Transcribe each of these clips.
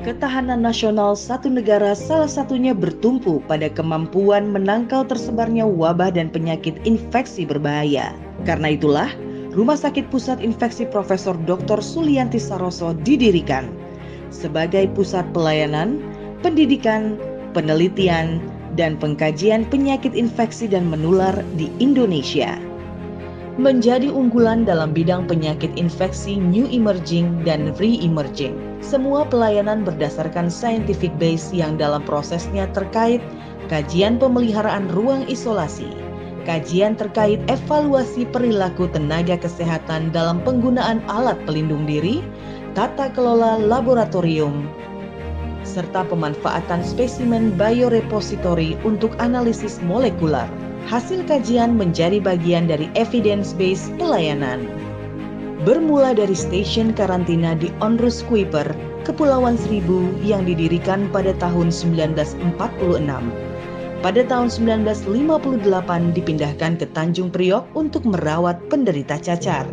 Ketahanan nasional satu negara salah satunya bertumpu pada kemampuan menangkal tersebarnya wabah dan penyakit infeksi berbahaya. Karena itulah, Rumah Sakit Pusat Infeksi Profesor Dr. Sulianti Saroso didirikan sebagai pusat pelayanan, pendidikan, penelitian, dan pengkajian penyakit infeksi dan menular di Indonesia. Menjadi unggulan dalam bidang penyakit infeksi new emerging dan re-emerging. Semua pelayanan berdasarkan scientific base yang dalam prosesnya terkait kajian pemeliharaan ruang isolasi, kajian terkait evaluasi perilaku tenaga kesehatan dalam penggunaan alat pelindung diri, tata kelola laboratorium, serta pemanfaatan spesimen biorepository untuk analisis molekular. Hasil kajian menjadi bagian dari evidence-based pelayanan. Bermula dari stasiun karantina di Onrus Kuiper, Kepulauan Seribu yang didirikan pada tahun 1946. Pada tahun 1958 dipindahkan ke Tanjung Priok untuk merawat penderita cacar.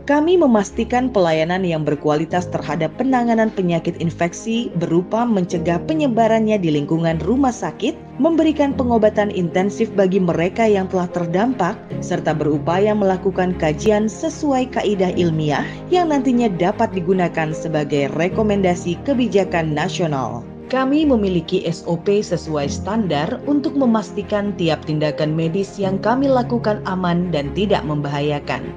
Kami memastikan pelayanan yang berkualitas terhadap penanganan penyakit infeksi berupa mencegah penyebarannya di lingkungan rumah sakit, memberikan pengobatan intensif bagi mereka yang telah terdampak, serta berupaya melakukan kajian sesuai kaidah ilmiah yang nantinya dapat digunakan sebagai rekomendasi kebijakan nasional. Kami memiliki SOP sesuai standar untuk memastikan tiap tindakan medis yang kami lakukan aman dan tidak membahayakan,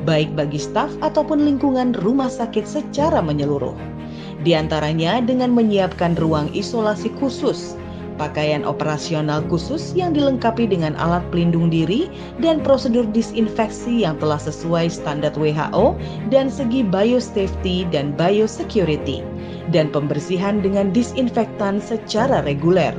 baik bagi staf ataupun lingkungan rumah sakit secara menyeluruh. Di antaranya dengan menyiapkan ruang isolasi khusus, pakaian operasional khusus yang dilengkapi dengan alat pelindung diri dan prosedur disinfeksi yang telah sesuai standar WHO dan segi biosafety dan biosecurity, dan pembersihan dengan disinfektan secara reguler.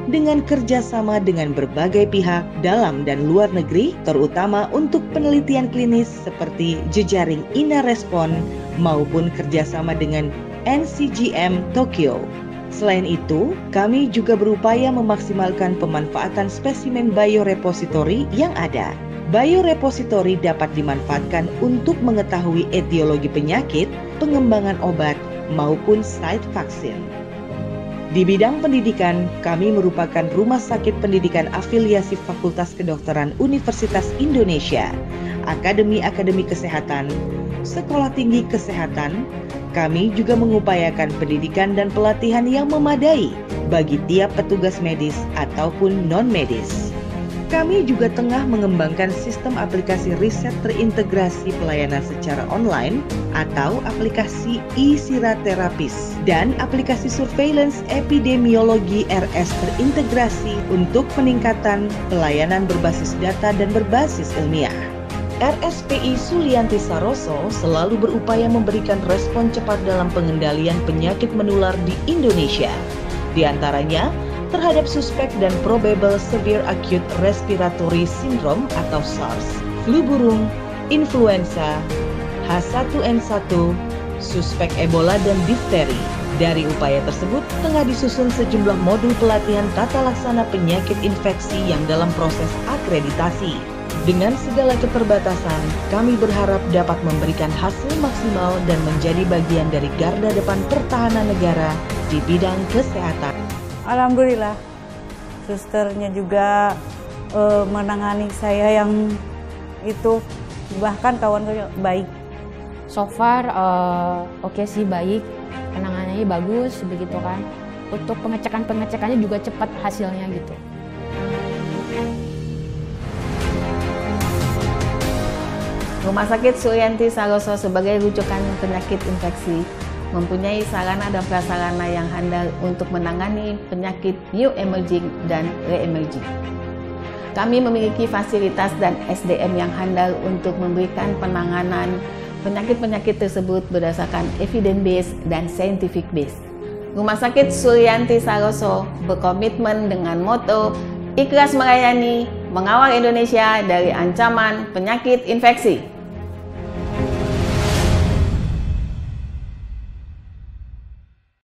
Dengan kerjasama dengan berbagai pihak dalam dan luar negeri, terutama untuk penelitian klinis seperti jejaring Inarespon maupun kerjasama dengan NCGM Tokyo. Selain itu, kami juga berupaya memaksimalkan pemanfaatan spesimen biorepository yang ada. Biorepository dapat dimanfaatkan untuk mengetahui etiologi penyakit, pengembangan obat, maupun site vaksin. Di bidang pendidikan, kami merupakan rumah sakit pendidikan afiliasi Fakultas Kedokteran Universitas Indonesia, Akademi-Akademi Kesehatan, Sekolah Tinggi Kesehatan. Kami juga mengupayakan pendidikan dan pelatihan yang memadai bagi tiap petugas medis ataupun non-medis. Kami juga tengah mengembangkan sistem aplikasi riset terintegrasi pelayanan secara online atau aplikasi e-Sira Terapis dan aplikasi surveillance epidemiologi RS terintegrasi untuk peningkatan pelayanan berbasis data dan berbasis ilmiah. RSPI Sulianti Saroso selalu berupaya memberikan respon cepat dalam pengendalian penyakit menular di Indonesia, di antaranya terhadap suspek dan probable severe acute respiratory syndrome atau SARS, flu burung, influenza, H1N1, suspek Ebola dan difteri. Dari upaya tersebut tengah disusun sejumlah modul pelatihan tata laksana penyakit infeksi yang dalam proses akreditasi. Dengan segala keterbatasan, kami berharap dapat memberikan hasil maksimal dan menjadi bagian dari garda depan pertahanan negara di bidang kesehatan. Alhamdulillah, susternya juga menangani saya yang itu, bahkan kawan-kawan baik. So far oke sih, baik, penanganannya bagus begitu kan. Untuk pengecekannya juga cepat hasilnya gitu. Rumah Sakit Sulianti Saroso sebagai rujukan penyakit infeksi mempunyai sarana dan prasarana yang handal untuk menangani penyakit new emerging dan re-emerging. Kami memiliki fasilitas dan SDM yang handal untuk memberikan penanganan penyakit-penyakit tersebut berdasarkan evidence-based dan scientific based. Rumah Sakit Sulianti Saroso berkomitmen dengan moto ikhlas melayani, mengawal Indonesia dari ancaman penyakit infeksi.